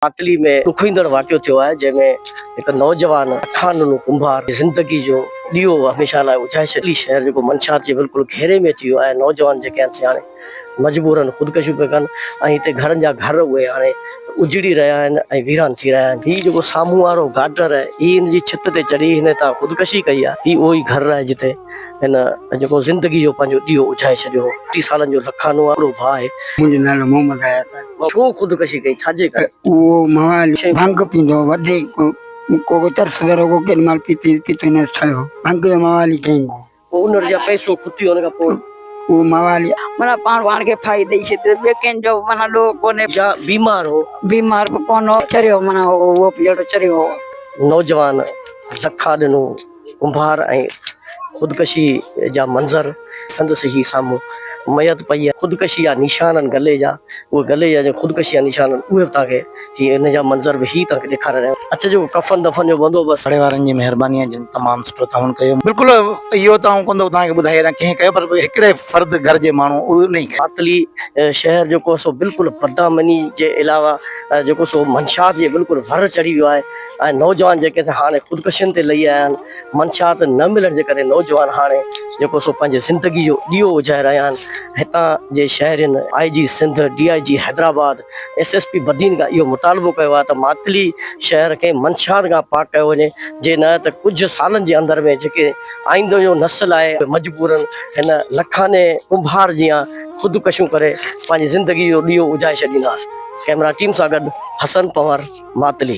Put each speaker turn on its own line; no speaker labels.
मातली में दुखींदड़ वाक़ियो थियो आहे जंहिंमें हिकु नौजवान खान कुंभार ज़िंदगी जो ॾीओ हमेशह लाइ उजाए छॾी। शहर जेको मंशात जे बिल्कुलु घेरे में थी वियो आहे। नौजवान जेके आहिनि हाणे मजबूरन ख़ुदकशियूं पिया कनि ऐं हिते घरनि जा घर उहे हाणे उजड़ी रहिया आहिनि ऐं वीरान थी रहिया आहिनि। हीउ जेको साम्हूं वारो गाडर आहे हीउ हिन जी छित ते चढ़ी हिन तां ख़ुदकशी कई आहे। हीउ उहो ई घर आहे जिते हिन जेको ज़िंदगी जो पंहिंजो ॾीओ उजाए छॾियो। 30 सालनि जो लखानो आहे, हिकिड़ो भाउ आहे।
मुंहिंजो नालो मोहम्मद आया।
छो ख़ुदकशी कई, छाजे करे?
उहो मवाली भंग पींदो वधे को तरसदार को केॾी महिल पीतो न ठहियो भंग जो मवाली कई।
पोइ उन जा पैसो खुटियो हुन खां पोइ
वो मवाली
माना पाण के फाई दई छे बे केन जो माना लो कोने
या बीमार हो,
बीमार कोनो चरियो माना वो जड़ो चरियो।
नौजवान लखा ॾिनो कुंभार ऐं ख़ुदकशी जा मंज़र संदसि ही साम्हूं मयत पई आहे। ख़ुदकशी जा निशान आहिनि गले जा, उहे गले जा जो ख़ुदकशी जा निशान आहिनि उहे तव्हांखे हीअ हिन जा मंज़र बि ही तव्हांखे ॾेखारे रहिया आहियूं। अच्छा, जेको कफ़न दफ़न जो बंदोबस्तु
पड़े वारनि जी महिरबानी आहे जिन तमामु सुठो तव्हां कयो। बिल्कुलु इहो तव्हां कंदो तव्हांखे ॿुधाए न कंहिं कयो, पर हिकिड़े फ़र्द घर जे माण्हू उहो नहीं कयो।
मातली शहर जेको सो बिल्कुलु बदामनी जे अलावा जेको सो मंशात जे बिल्कुलु भर चढ़ी वियो आहे ऐं नौजवान जेके हाणे ख़ुदकशियुनि ते लही आया आहिनि। मंशात न मिलण जे करे नौजवान हाणे जेको सो पंहिंजे ज़िंदगी जो ॾीओ उजाए रहिया आहिनि। हितां जे शहरनि IG Sindh, DIG Hyderabad, SSP Badin खां इहो मुतालबो कयो आहे त मातली शहर खे मंशात खां पाक कयो वञे, जे न त कुझु सालनि जे अंदरि में जेके आईंदो जो नस्ल आहे मजबूरन हिन लखाने कुंभार जीअं ख़ुदकशियूं करे पंहिंजी ज़िंदगी जो ॾीओ उजाए छॾींदा। कैमरा टीम सां गॾु हसन पंवर, मातली।